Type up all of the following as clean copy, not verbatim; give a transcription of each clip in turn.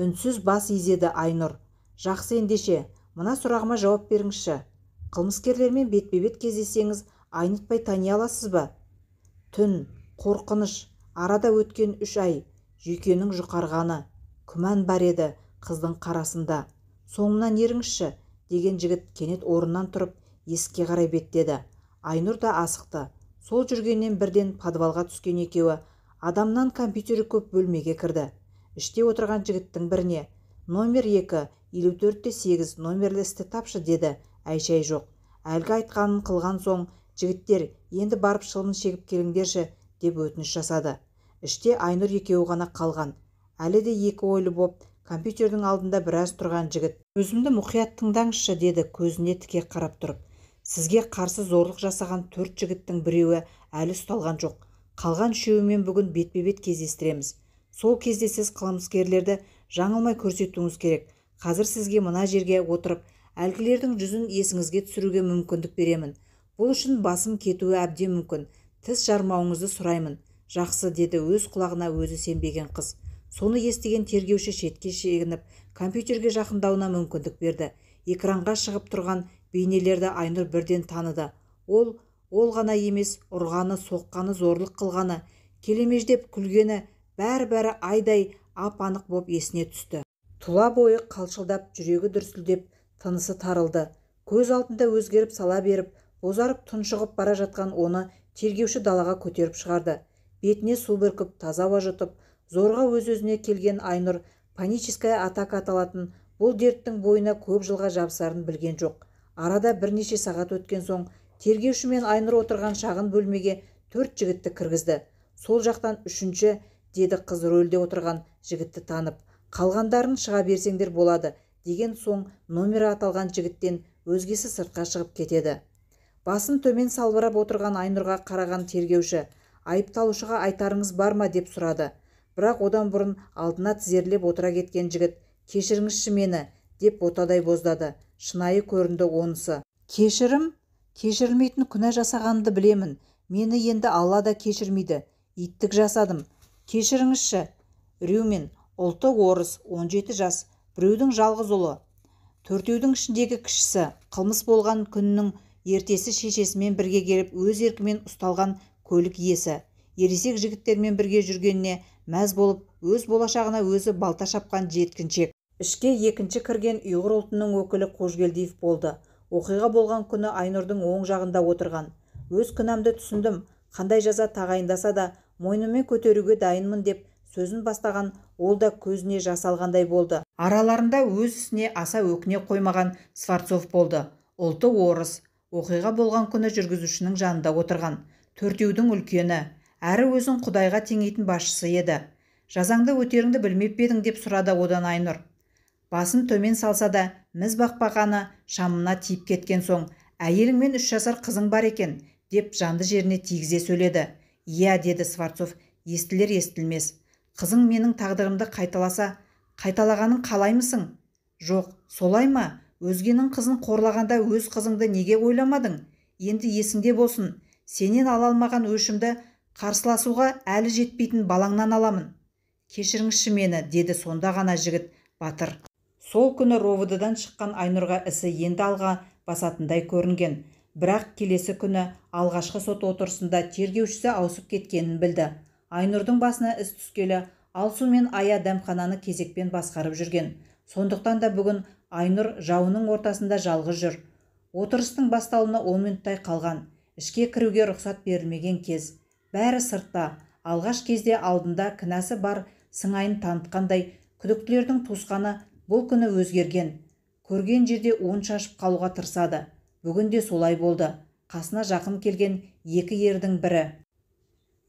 Үнсіз бас изеді Айнұр. Жақсы ендеше, мына сұрағыма жауап беріңізші. Қылмыскерлермен бетпе-бет кездессеңіз, айнытпай тани аласыз ба? Түн, қорқыныш, арада өткен 3 ай, жүйкенің жұқарғаны, күмән бар еді қыздың қарасында. Соңымнан еріңізші, деген жігіт кенет орнынан тұрып, есікке қарай беттеді. Айнұр да асықты. Сол жүргеннен бірден подвалға түскен екеуі адамнан компьютері көп бөлмеге кірді. Іште отырған жігіттің біріне: «Номер 2, 54-8 номерлі істі тапшы», деді. Әй-шәй жоқ. Әлгі айтқанын қылған соң, жігіттер енді барып шылын шегіп келіңдерші, деп өтініш жасады. Іште Айнұр екеуі ғана қалған. Әлі де екі ойлы боп, компьютердің алдында біраз тұрған жігіт: «Өзімді мұқият тыңдаңызшы», деді көзіне тіке қарап тұрып. «Сізге қарсы зорлық жасаған 4 жігіттің біреуі әлі ұсталған жоқ. Қалған үшеуімен бүгін бетпе-бет кездестіреміз. Сол кезде сіз қылмыскерлерді жаңылмай көрсетуіңіз керек. Қазір сізге мына жерге отырып, әлгілердің жүзін есіңізге түсіруге мүмкіндік беремін. Бұл үшін басым кетуі әбден мүмкін. Тіс жармауыңызды сұраймын». «Жақсы», деді өз құлағына өзі сенбеген қыз. Соны естіген тергеуші шетке шегініп, компьютерге жақындауына мүмкіндік берді. Экранға шығып тұрған бейнелерді Айнұр бірден таныды. Ол ғана емес, ұрғаны, соққаны, зорлық қылғаны, келемеждеп күлгені бәрі айдай ап-анық боп есіне түсті. Тұла бойы қалшылдап, жүрегі дүрсілдеп, тынысы тарылды. Көз алдында өзгеріп сала беріп, бозарып тұншығып бара жатқан оны тергеуші далаға көтеріп шығарды. Бетіне су бүркіп, таза ауа жұтып, зорға өз-өзіне келген Айнұр паническая атака аталатын бұл дерттің бойына көп жылға жабысарын білген жоқ. Арада бірнеше сағат өткен соң, тергеуші мен Айнұр отырған шағын бөлмеге 4 жігітті кіргізді. «Сол жақтан 3-ші», деді қыз рөлде отырған жігітті танып. «Қалғандарын шыға берсеңдер болады», деген соң номері аталған жігіттен өзгесі сыртқа шығып кетеді. Басын төмен салбырап отырған Айнұрға қараған тергеуші: «Айыпталушыға айтарыңыз бар ма?» деп сұрады. Бірақ одан бұрын алдына тізерлеп отыра кеткен жігіт: «Кешіріңізші мені», деп ботадай боздады. Шынайы көрінді онысы. «Кешірілмейтін күнә жасағанды білемін. Мені енді Алла да кешірмейді. Иттік жасадым. Кешіріңізші». Рюмин, ұлты орыс, 17 жас, біреудің жалғыз ұлы, 4-еудің ішіндегі кішісі. Қылмыс болған күннің ертесі шешесімен бірге келіп, өз еркімен ұсталған көлік иесі. Ересек жігіттермен бірге жүргеніне мәз болып, өз болашағына өзі балта шапқан жеткіншек. Ішке екінші кірген ұйғыр ұлтының өкілі Қожгелдиев болды. Оқиға болған күні Айнұрдың оң жағында отырған. «Өз күнәмді түсіндім. Қандай жаза тағайындаса да мойныммен көтеруге дайынмын», деп сөзін бастаған ол да көзіне жас алғандай болды. Араларында өз ісіне аса өкіне қоймаған Скворцов болды. Ұлты орыс. Оқиға болған күні жүргізушінің жанында отырған. 4-еудің үлкені, әрі өзін Құдайға теңейтін басшысы еді. «Жазаңды өтеріңді білмеп едің?» деп сұрады одан Айнұр. Басын төмен салса да, міз бақпағаны шамына тиіп кеткен соң: «Әйеліңмен 3 жасар қызың бар екен», деп жанды жеріне тигізе сөйледі. «Иә», деді Скворцов, естілер-естілмес. «Қызың менің тағдырымды қайталағанын қалаймысың?» «Жоқ, солай ма? Өзгенің қызын қорлағанда өз қызыңды неге ойламадың? Енді есіңде болсын, сенен ала алмаған өшімді қарсыласуға әлі жетпейтін балаңнан аламын. Кешіріңізші мені», деді сонда ғана жігіт батыр. Сол күні ровд-дан шыққан Айнұрға ісі енді алға басатындай көрінген. Бірақ келесі күні алғашқы сот отырысында тергеушісі ауысып кеткенін білді. Айнұрдың басына іс түскелі Алсу мен Ая дәмхананы кезекпен басқарып жүрген. Сондықтан да бүгін Айнұр жауының ортасында жалғыз жүр. Отырыстың басталуына 10 минуттай қалған. Ішке кіруге рұқсат берілмеген кез. Бәрі сыртта. Алғаш кезде алдында кінәсі бар сыңайын танытқандай күдіктілердің туысқаны бұл күні өзгерген. Көрген жерде уын шашып қалуға тырысады. Бүгін де солай болды. Қасына жақын келген екі ердің бірі: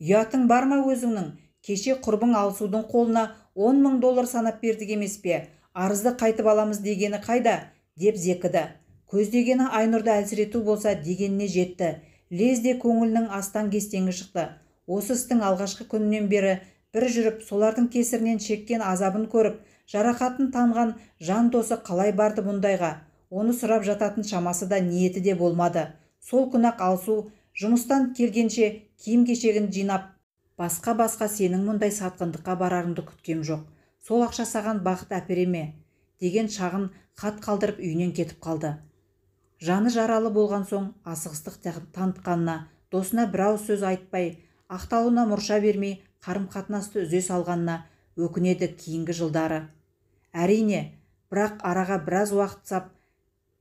«Ұятың бар ма өзіңнің? Кеше құрбың Алсудың қолына $10,000 санап бердік емес пе? Арызды қайтып аламыз дегені қайда?» деп зекіді. Көздегені Айнұрды әлсірету болса дегеніне жетті. Лезде көңілінің астан-кестеңі шықты. Осы істің алғашқы күнінен бері бір жүріп, солардың кесірінен шеккен азабын көріп, жарақатын танған жан досы қалай барды мұндайға? Оны сұрап жататын шамасы да ниеті де болмады. Сол күні-ақ Алсу жұмыстан келгенше киім-кешегін жинап, басқа сенің мұндай сатқындыққа барарыңды күткем жоқ. сол ақша саған бақыт әпере ме деген шағын хат қалдырып үйінен кетіп қалды. Жаны жаралы болған соң асығыстық танытқанына, досына бір ауыз сөз айтпай, ақталуына мұрша бермей қарым-қатынасты үзе салғанына өкінеді кейінгі жылдары. Әрине, бірақ араға біраз уақыт сап,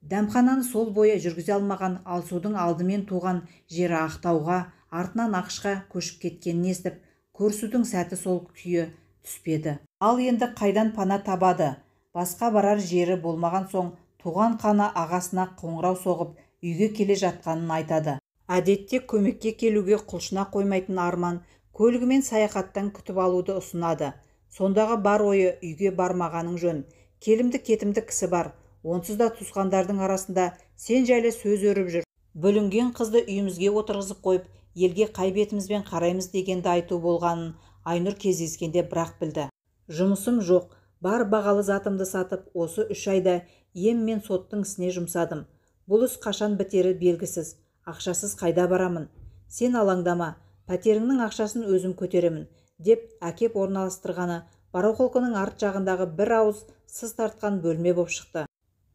дәмхананы сол бойы жүргізе алмаған Алсудың алдымен туған жері Ақтауға, артынан Ақшқа көшіп кеткенін естіп, көрісудің сәті сол күйі түспеді. Ал енді қайдан пана табады? Басқа барар жері болмаған соң, туған қаны ағасына қоңырау соғып, үйге келе жатқанын айтады. Әдетте көмекке келуге құлшына қоймайтын Арман, көлігімен саяхаттан күтіп алуды ұсынады. Сондағы бар ойы үйге бармағаның жөн. Келімді-кетімді кісі бар. Онсыз да туысқандардың арасында сен жайлы сөз өріп жүр. Бүлінген қызды үйімізге отырғызып қойып, елге қай бетімізбен қараймыз дегенді айту болғанын Айнұр кездескенде бірақ білді. Жұмысым жоқ, бар бағалы затымды сатып, осы 3 айда ем мен соттың ісіне жұмсадым. Бұл іс қашан бітері белгісіз. Ақшасыз қайда барамын? Сен алаңдама, пәтеріңнің ақшасын өзім көтеремін, деп әкеп орналастырғаны барахолканың арт жағындағы бір ауыз сыз тартқан бөлме боп шықты.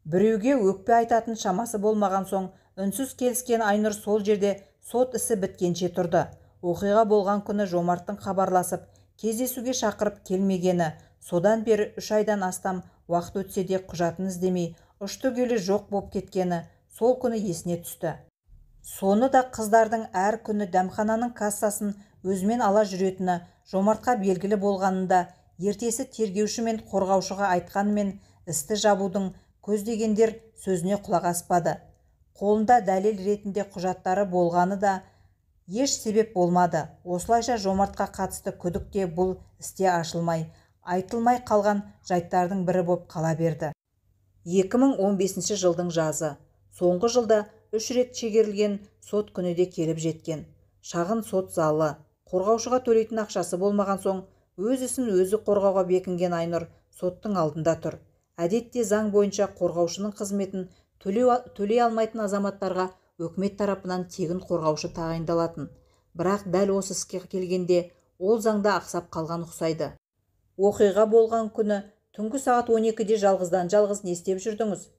Біреуге өкпе айтатын шамасы болмаған соң, үнсіз келіскен Айнұр сол жерде сот ісі біткенше тұрды. Оқиға болған күні Жомарттың хабарласып, кездесуге шақырып келмегені, содан бері 3 айдан астам уақыт өтсе де құжатын іздемей, ұшты-көлі жоқ боп кеткені сол күні есіне түсті. Соны да қыздардың әр күні дәмхананың кассасын өзімен ала жүретіні Жомартқа белгілі болғанында, ертесі тергеуші мен қорғаушыға айтқанымен істі жабудың көздегендер сөзіне құлақ аспады. Қолында дәлел ретінде құжаттары болғаны да еш себеп болмады. Осылайша Жомартқа қатысты күдік те бұл істе ашылмай, айтылмай қалған жайттардың бірі боп қала берді. 2015 жылдың жазы. Соңғы жылда 3 рет шегерілген сот күні де келіп жеткен. Шағын сот залы. Қорғаушыға төлейтін ақшасы болмаған соң, өз ісін өзі қорғауға бекінген Айнұр соттың алдында тұр. Әдетте заң бойынша қорғаушының қызметін төлей алмайтын азаматтарға өкімет тарапынан тегін қорғаушы тағайындалатын. Бірақ дәл осы іске келгенде ол заңда ақсап қалған ұқсайды. Оқиға болған күні түнгі сағат 12-де жалғыздан-жалғыз не істеп жүрдіңіз?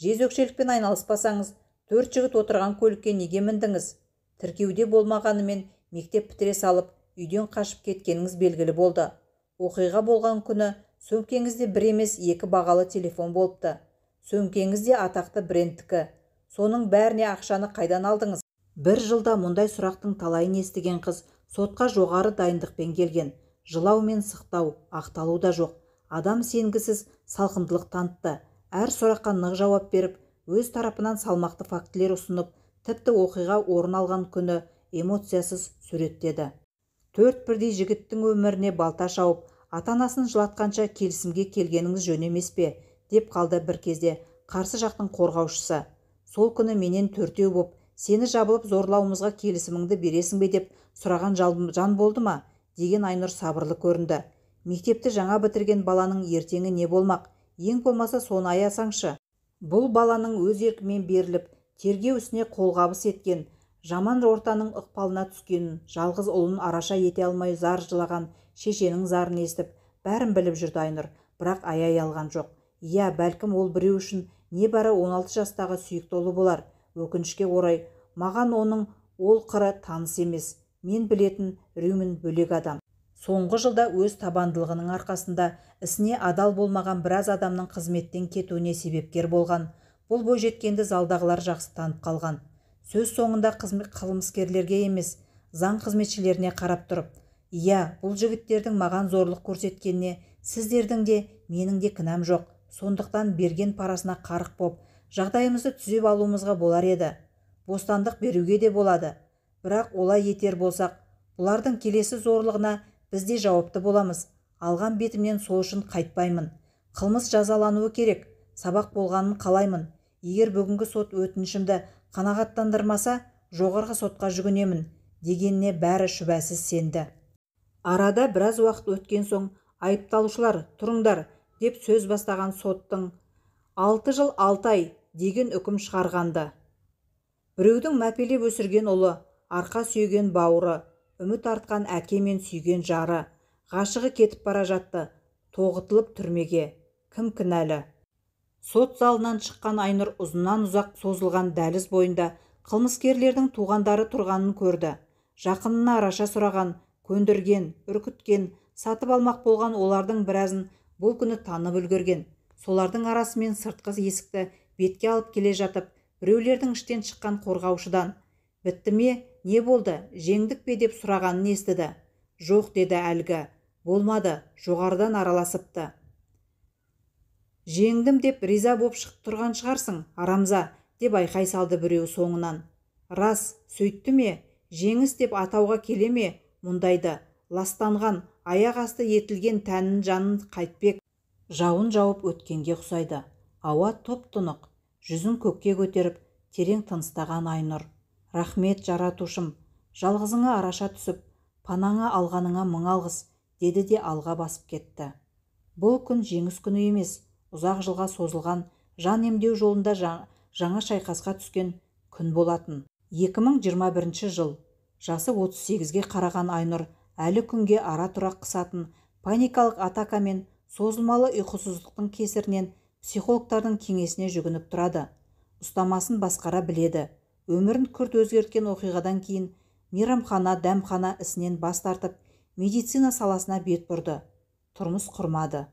Жезөкшелікпен айналыспасаңыз, 4 жігіт отырған көлікке неге міндіңіз? Тіркеуде болмағанымен мектеп бітіре салып, үйден қашып кеткеніңіз белгілі болды. Оқиға болған күні сөмкеңізде бір емес 2 бағалы телефон болыпты. Сөмкеңізде атақты брендтікі. Соның бәріне ақшаны қайдан алдыңыз? Бір жылда мұндай сұрақтың талайын естіген қыз сотқа жоғары дайындықпен келген. Жылау мен сықтау, ақталу да жоқ. Адам сенгісіз салқындылық танытты. Әр сұраққа нық жауап беріп, өз тарапынан салмақты фактілер ұсынып, тіпті оқиға орын алған күні эмоциясыз суреттеді. 4 бірдей жігіттің өміріне балта шауып, ата-анасын жылатқанша келісімге келгеніңіз жөн емес пе? Деп қалды бір кезде қарсы жақтың қорғаушысы. Сол күні менен 4-еу боп, сені жабылып зорлауымызға келісіміңді бересің бе деп сұраған жан болды ма? Деген Айнұр сабырлы көрінді. Мектепті жаңа бітірген баланың ертеңі не болмақ? Ең болмаса соны аясаңшы. Бұл баланың өз еркімен беріліп, тергеу ісіне қолғабыс еткен, жаман ортаның ықпалына түскенін, жалғыз ұлын араша ете алмай зар жылаған шешенің зарын естіп, бәрін біліп жүрді Айнұр, бірақ аяй алған жоқ. Иә, бәлкім ол біреу үшін небәрі 16 жастағы сүйікті ұлы болар. Өкінішке орай, маған оның ол қыры таныс емес. Мен білетін Рюмін бөлек адам. Соңғы жылда өз табандылығының арқасында ісіне адал болмаған біраз адамның қызметтен кетуіне себепкер болған. Бұл бойжеткенді залдағылар жақсы танып қалған. Сөз соңында қылмыскерлерге емес, заң қызметшілеріне қарап тұрып, иә, бұл жігіттердің маған зорлық көрсеткеніне сіздердің де, менің де кінәм жоқ. Сондықтан берген парасына қарық боп, жағдайымызды түзеп алуымызға болар еді. Бостандық беруге де болады. Бірақ олай етер болсақ, бұлардың келесі зорлығына біз де жауапты боламыз. Алған бетімнен сол үшін қайтпаймын. Қылмыс жазалануы керек. Сабақ болғанын қалаймын. Егер бүгінгі сот өтінішімді қанағаттандырмаса, жоғарғы сотқа жүгінемін, дегеніне бәрі шүбәсіз сенді. Арада біраз уақыт өткен соң, айыпталушылар, тұрыңдар, деп сөз бастаған соттың 6 жыл 6 ай деген үкім шығарғанды. Біреудің мәпелеп өсірген ұлы, арқа сүйген бауыры, үміт артқан әке мен сүйген жары, ғашығы кетіп бара жатты. тоғытылып түрмеге. Кім кінәлі? Сот залынан шыққан Айнұр ұзыннан ұзақ созылған дәліз бойында қылмыскерлердің туғандары тұрғанын көрді. Жақынына араша сұраған, көндірген, үркіткен, сатып алмақ болған олардың біразын бұл күні танып үлгерген. Солардың арасымен сыртқы есікті бетке алып келе жатып, біреулердің іштен шыққан қорғаушыдан «Бітті ме? Не болды? Жеңдік пе?» деп сұрағанын естіді. «Жоқ» деді әлгі. «Болмады, жоғарыдан араласыпты». «Жеңдім деп риза боп шығып тұрған шығарсың, арамза», деп айқай салды біреу соңынан. «Рас, сөйтті ме? Жеңіс деп атауға келе ме мұндайды? Ластанған, аяқ асты етілген тәнін жанын қайтпек. Жауын жауып өткенге ұқсайды. Ауа топ-тұнық, жүзін көкке көтеріп, терең тыныстаған Айнұр. «Рахмет, жаратушым, жалғызыңа араша түсіп, панаңа алғаныңа мың алғыс», деді де алға басып кетті. Бұл күн жеңіс күні емес, ұзақ жылға созылған жан емдеу жолында жаңа шайқасқа түскен күн болатын. 2021 жыл. Жасы 38-ге қараған Айнұр әлі күнге ара-тұра қысатын паникалық атака мен созылмалы ұйқысыздықтың кесірінен психологтардың кеңесіне жүгініп тұрады. Ұстамасын басқара біледі. Өмірін күрт өзгерткен оқиғадан кейін мейрамхана, дәмхана ісінен бас тартып, медицина саласына бет бұрды. Тұрмыс құрмады.